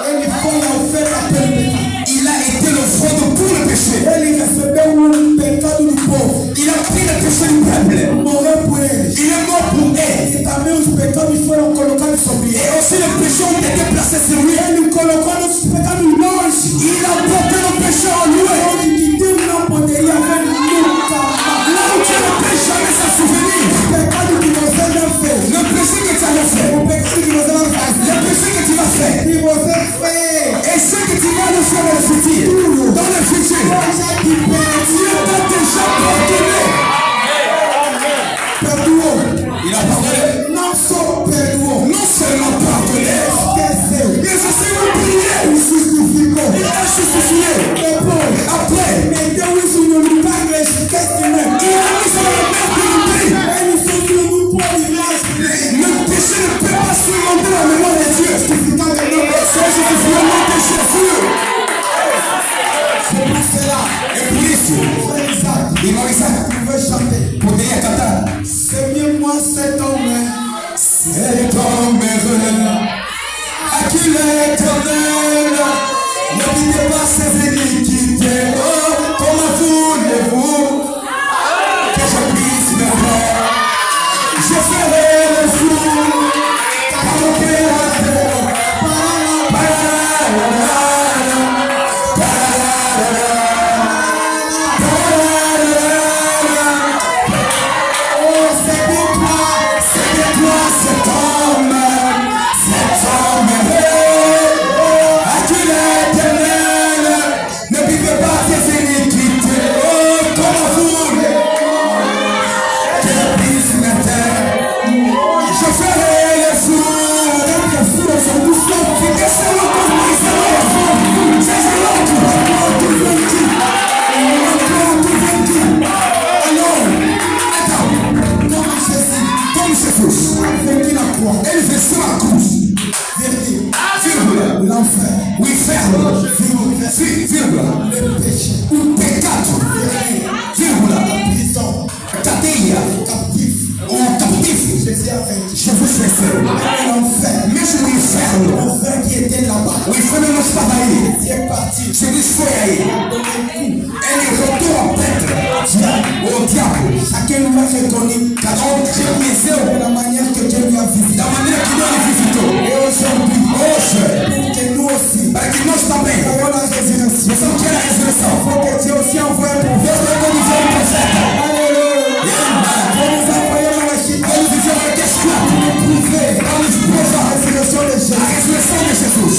Speaker 3: ele foi a oferta pelo pecado?
Speaker 1: Il a été l'offrande pour le péché.
Speaker 3: Ele recebeu o pecado do povo.
Speaker 1: Il a pris le péché du peuple.
Speaker 3: Morreu por eles.
Speaker 1: Il est mort pour eux.
Speaker 3: E também os pecados foram colocados sobre
Speaker 1: Et
Speaker 3: ele.
Speaker 1: aussi les péchés ont été placés sur lui.
Speaker 3: Ele colocou nossos pecados longe.
Speaker 1: Il a porté le péché en lui.
Speaker 3: Onde que Deus não poderia ver nunca mais.
Speaker 1: Là où Dieu ne peut jamais s'en souvenir.
Speaker 3: O pecado que você já fez.
Speaker 1: Le péché que tu as fait.
Speaker 3: O pecado que você vai fazer.
Speaker 1: Le péché que tu vas faire.
Speaker 3: E você fez.
Speaker 1: Et ce que tu vas nous faire dans le futur. Dans le futur.
Speaker 3: Já te
Speaker 1: Dieu t'a déjà pardonné.
Speaker 3: perdoou.
Speaker 1: Il a pardonné.
Speaker 3: Não só perdoou.
Speaker 1: Non seulement pardonné.
Speaker 3: Esqueceu.
Speaker 1: Mais aussi oublié.
Speaker 3: E justificou.
Speaker 1: Il a justifié.
Speaker 3: Depois.
Speaker 1: Après.
Speaker 3: Meteu isso no lugar do esquecimento.
Speaker 1: Il a mis sur la mer de l'oubli.
Speaker 3: Ele só não pode mais.
Speaker 1: Le péché ne peut pas surmonter la mémoire de Dieu.
Speaker 3: Justificar de novo.
Speaker 1: C'est justifié au nom de Jésus.
Speaker 3: C'est pour cela.
Speaker 1: Et pour isso,
Speaker 3: Frère Isaac.
Speaker 1: irmão Isaac,
Speaker 3: Pouvez chanter.
Speaker 1: poderia cantar.
Speaker 3: C'est mieux moi cet homme.
Speaker 1: Cet homme heureux, à qui l'Éternel ne quittez pas ses iniquités. Oh, comment voulez-vous que je puisse me faire? Je ferai le fou, car mon cœur a fait.
Speaker 3: Oh, c'est pour toi.
Speaker 1: C'est toi cet homme heureux, à qui l'Éternel ne quittez pas ses iniquités. Oh, comment voulez-vous que je puisse me taire? Je ferai le fou. Et c'est le commissaire le fou. C'est l'autre. Comme Jésus,
Speaker 3: Vaincu la croix.
Speaker 1: elle veut la cruz. Vírgula.
Speaker 3: L'enfer.
Speaker 1: Oui, ferme. Vírgula.
Speaker 3: Le péché.
Speaker 1: O pecado. Vírgula.
Speaker 3: Prison.
Speaker 1: Cadeia.
Speaker 3: Captif.
Speaker 1: O captivo.
Speaker 3: Jésus a vaincu.
Speaker 1: Jesus venceu.
Speaker 3: L'enfer.
Speaker 1: Mesmo o inferno.
Speaker 3: L'enfer qui était là-bas.
Speaker 1: O inferno não estava aí.
Speaker 3: Qui est parti.
Speaker 1: Jesus foi aí.
Speaker 3: Donné coup.
Speaker 1: Ele rodou a pedra. O diabo.
Speaker 3: Chacun nous a reconnu.
Speaker 1: Cada um reconheceu
Speaker 3: De la manière que Dieu lui a visité.
Speaker 1: da maneira que Deus lhe visitou.
Speaker 3: Et aujourd'hui,
Speaker 1: Hoje,
Speaker 3: pour que nous aussi,
Speaker 1: para que nós também
Speaker 3: ayons la résurrection.
Speaker 1: possamos ter a ressurreição.
Speaker 3: Il faut que Dieu aussi envoie un prophète.
Speaker 1: Deus vai conduzer um profeta.
Speaker 3: Alléluia.
Speaker 1: Amen.
Speaker 3: Pour nous envoyer dans la chute.
Speaker 1: Vamos viver uma questão.
Speaker 3: Prouver
Speaker 1: Vamos provar
Speaker 3: la résurrection de
Speaker 1: a
Speaker 3: Jésus.
Speaker 1: ressurreição de Jesus.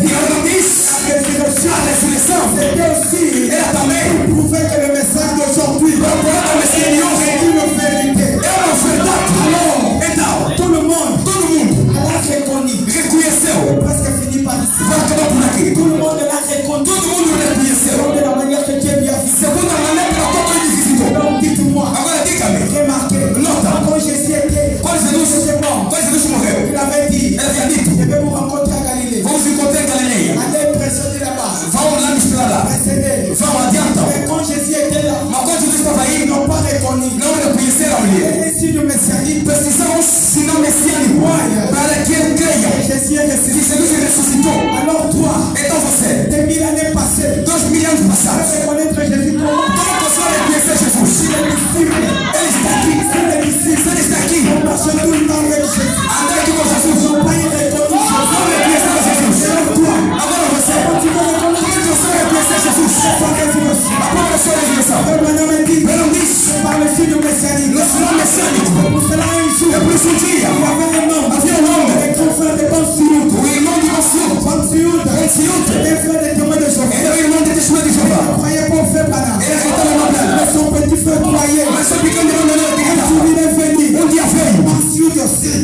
Speaker 1: E eu não disse
Speaker 3: La résurrection,
Speaker 1: a ressurreição.
Speaker 3: c'était aussi
Speaker 1: Ela também
Speaker 3: prouver que le message d'aujourd'hui
Speaker 1: procura a mensagem de hoje.
Speaker 3: est une vérité.
Speaker 1: É uma verdade. Então,
Speaker 3: Tout le monde
Speaker 1: todo mundo
Speaker 3: l'a reconnu.
Speaker 1: reconheceu.
Speaker 3: Presque fini par ici.
Speaker 1: Vai acabar por aqui.
Speaker 3: Tout le monde l'a reconnu.
Speaker 1: Todo mundo
Speaker 3: précédé.
Speaker 4: Vão adianta.
Speaker 3: Mais quand Jésus était là,
Speaker 4: Mas quando Jesus estava
Speaker 3: ils
Speaker 4: aí,
Speaker 3: n'ont pas reconnu.
Speaker 4: não reconheceram ele.
Speaker 3: Et si le messianique,
Speaker 4: Precisamos um sinal messiânico para que ele creia
Speaker 3: Jésus est
Speaker 4: que
Speaker 3: ressuscité.
Speaker 4: Jesus ressuscitou.
Speaker 3: Alors toi,
Speaker 4: Então você,
Speaker 3: 2000 années passées,
Speaker 4: 2000 anos
Speaker 3: tu
Speaker 4: passados,
Speaker 3: vas reconnaître Jésus comment?
Speaker 4: como você vai reconhecer Jesus? Ele está aqui. Se ele está aqui,
Speaker 3: Parce que tout le temps avec Jésus.
Speaker 4: anda aqui com Jesus.
Speaker 3: Ils n'ont pas reconnu
Speaker 4: Não reconheceram Jesus. Agora você, como é que você vai reconhecer Jesus? A própria sua ressurreição. Não diz,
Speaker 3: par le signe messianique.
Speaker 4: no sinal messiânico.
Speaker 3: Pour cela, un jour,
Speaker 4: É por isso um dia,
Speaker 3: il y avait un homme,
Speaker 4: havia um homem,
Speaker 3: un grand frère de Bansioud.
Speaker 4: o irmão de Bansioud,
Speaker 3: Bansioud, un frère de témoin de Jéhovah.
Speaker 4: ele é o irmão de Testemunha de Jeová.
Speaker 3: Il croyait pas au frère Branham.
Speaker 4: Ele acreditava na Bíblia.
Speaker 3: Mais son petit frère croyait.
Speaker 4: Mas só ficando de maneira
Speaker 3: Un
Speaker 4: acreditava.
Speaker 3: jour, il est venu.
Speaker 4: Dia veio,
Speaker 3: Bansioud aussi.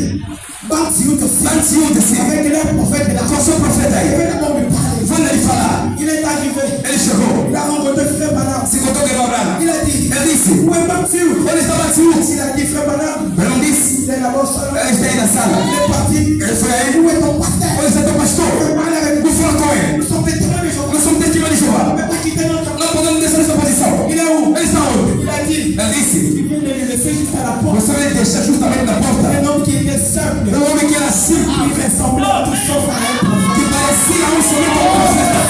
Speaker 3: Bansioud aussi.
Speaker 4: Bansioud, assim,
Speaker 3: Avec les prophètes de la
Speaker 4: com o seu profeta
Speaker 3: Il
Speaker 4: aí.
Speaker 3: veut d'abord me parler.
Speaker 4: Quando ele falar,
Speaker 3: Il est arrivé.
Speaker 4: ele chegou,
Speaker 3: Il a rencontré frère Branham.
Speaker 4: se encontrou com Abraham.
Speaker 3: Il a dit,
Speaker 4: Ele disse,
Speaker 3: où est Bansioud?
Speaker 4: onde está Bansioud?
Speaker 3: Il a dit, frère Branham,
Speaker 4: Ele não disse,
Speaker 3: il est là-bas au salon.
Speaker 4: ele está aí na sala.
Speaker 3: Il est parti.
Speaker 4: Ele foi aí,
Speaker 3: Où est ton pasteur?
Speaker 4: onde está teu pastor? Não fala com ele.
Speaker 3: Nous sommes des témoins de Jéhovah.
Speaker 4: Nós somos testemunhas de Jeová.
Speaker 3: On ne peut pas quitter notre
Speaker 4: Não podemos deixar essa posição.
Speaker 3: Il est où?
Speaker 4: Ele está onde?
Speaker 3: Il a dit,
Speaker 4: Ele disse,
Speaker 3: il vient de le laisser jusqu'à la porte.
Speaker 4: você vai deixar justamente na porta.
Speaker 3: Un homme qui était simple,
Speaker 4: Um homem que era simples,
Speaker 3: qui ressemblait à tout sauf à un prophète.
Speaker 4: que parecia somente a um profeta,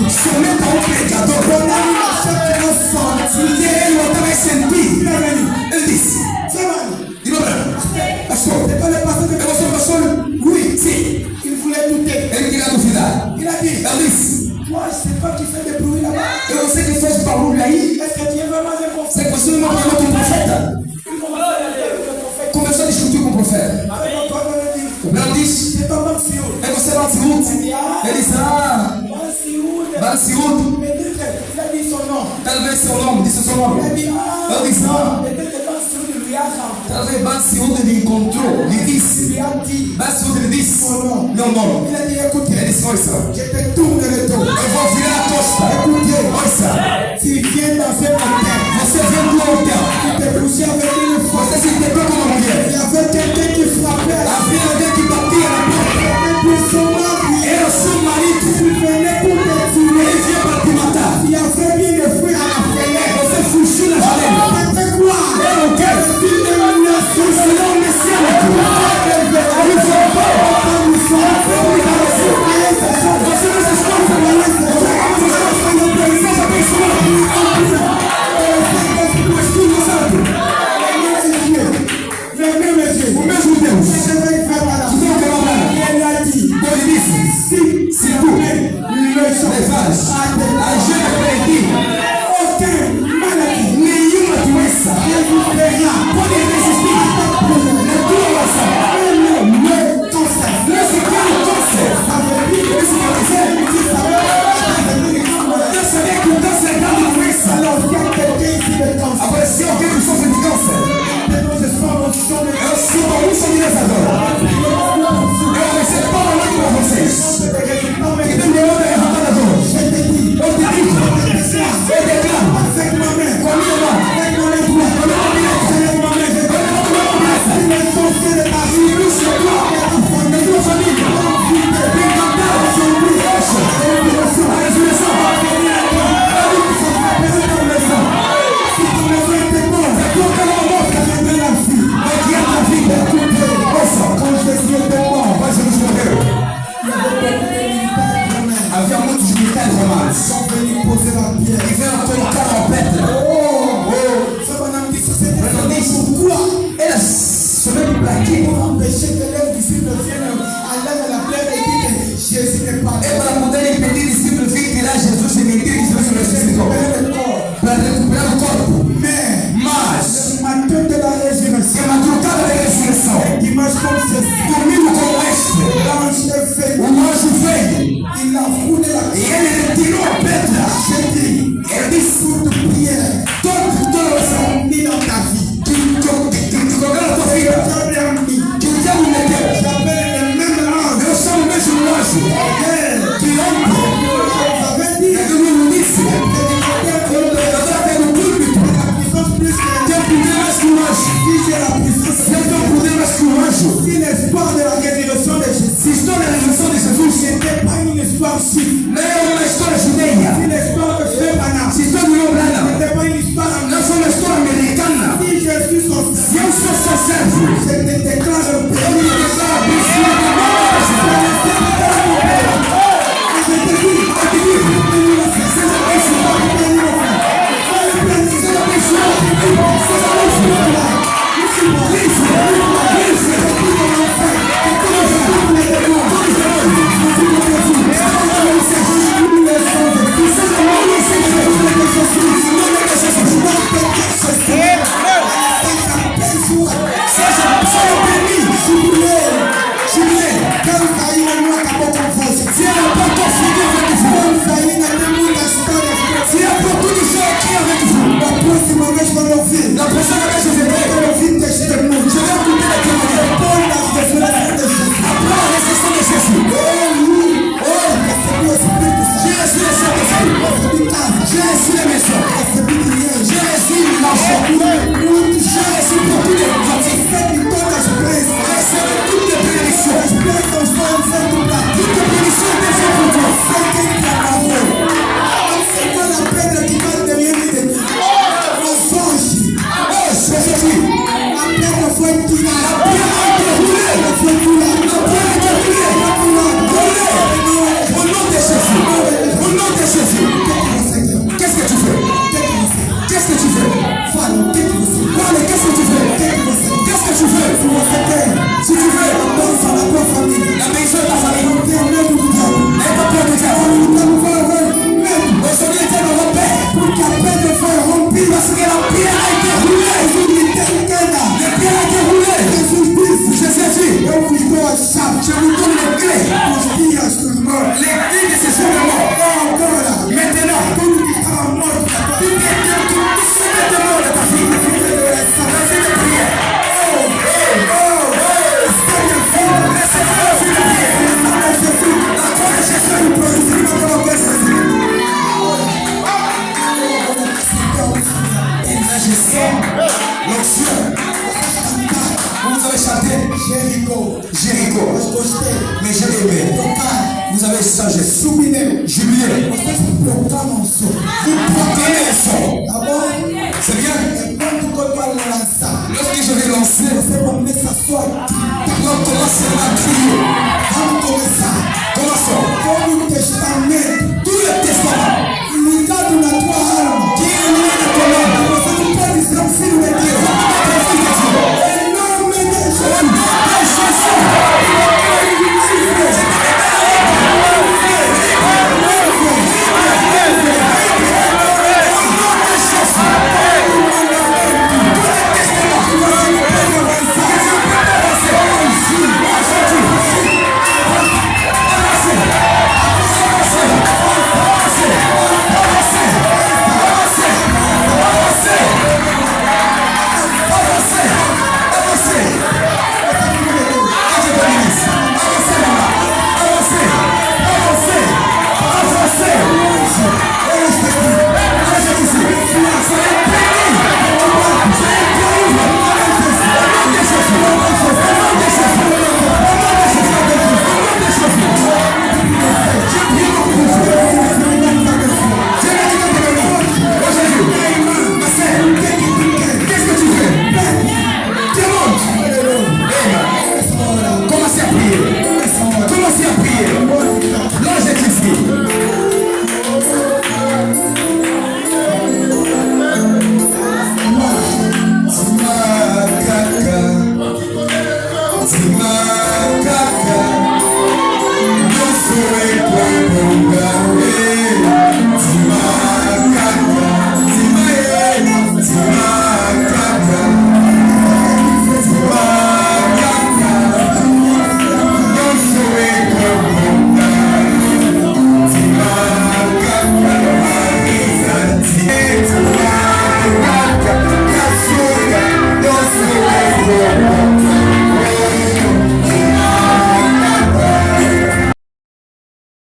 Speaker 4: somente a um pregador.
Speaker 3: Ton animation qui m'a senti.
Speaker 4: E ele não estava a sentir.
Speaker 3: Il est venu.
Speaker 4: Ele disse,
Speaker 3: C'est vrai.
Speaker 4: de novo, pastor,
Speaker 3: C'est pas le pasteur de
Speaker 4: é você o pastor?
Speaker 3: Oui.
Speaker 4: Sim.
Speaker 3: Il voulait douter.
Speaker 4: Ele queria duvidar.
Speaker 3: Il a dit,
Speaker 4: Ele disse,
Speaker 3: toi, c'est toi qui fais des bruits là-bas.
Speaker 4: eu sei que fez barulho aí.
Speaker 3: Est-ce que tu es vraiment un prophète?
Speaker 4: Você conseguiu uma pergunta com o profeta?
Speaker 3: Il commence à aller avec le prophète.
Speaker 4: Começou a discutir com o profeta.
Speaker 3: Avec toi, on a dit,
Speaker 4: Ele disse,
Speaker 3: c'est pas Bansioud.
Speaker 4: é você Bansioud? Ele disse,
Speaker 3: Bansioud.
Speaker 4: Bansioud.
Speaker 3: Peut-être, il a dit son nom.
Speaker 4: Talvez seu nome, disse seu
Speaker 3: Il a
Speaker 4: nome.
Speaker 3: dit,
Speaker 4: Eu disse,
Speaker 3: peut-être Bansioud lui a rendu.
Speaker 4: talvez Bansioud ele encontrou, lhe disse.
Speaker 3: Il lui a dit,
Speaker 4: Bansioud ele disse,
Speaker 3: son nom.
Speaker 4: meu nome.
Speaker 3: Il a dit, écoutez,
Speaker 4: Ele disse, ouça,
Speaker 3: je te tourne le dos.
Speaker 4: eu vou virar a costa.
Speaker 3: Écoutez,
Speaker 4: Ouça,
Speaker 3: tu viens dans un hôtel.
Speaker 4: você vem do hotel.
Speaker 3: Tu te couchais avec une femme.
Speaker 4: Você se entendeu com uma mulher.
Speaker 3: Il y avait quelqu'un qui frappait à la
Speaker 4: Havia alguém que batia na porta.
Speaker 3: et puis son mari,
Speaker 4: Era o seu marido.
Speaker 3: il venait pour te tuer.
Speaker 4: Ele vinha para te matar.
Speaker 3: Il a fait bien le feu à la fenêtre.
Speaker 4: Você fugiu na janela.
Speaker 3: C'était quoi?
Speaker 4: Era o quê? O sinal messiânico.
Speaker 3: Ele foi para o sol.
Speaker 4: Você não se esconde. Seja abençoado. O Espírito Santo. O mesmo Deus. Que deu aquela hora. Ele disse, se tu levares a gente para ti, nenhuma doença pode resistir na tua oração. Nem sequer o câncer. Isso quer dizer, eu sabia que o câncer é grande doença. Agora, se alguém que sofre de câncer, eu sinto a insonorizador. Eu recebo toda noite para vocês. Que tem meu nome derramado a dor. Eu te digo, eu declaro, com a minha mão, com a minha se isso é tua, da tua família, vem cantar, a ressurreição. Se tua cama morta, vai guiar tua vida. Ouça, mas Jesus morreu. Havia muitos militares romanos que vieram colocar uma pedra. Era somente para quê? É para poder impedir discípulos de tirar Jesus e mentir que Jesus ressuscitou. Para recuperar o corpo. Mas, que madrugada da ressurreição, domingo como este, o anjo veio e ele retirou a pedra. Ele disse, toda oração que colocaram na tua vida, que o diabo meteu, eu chamo mesmo o anjo que ontem, ele me disse,
Speaker 3: que proclamam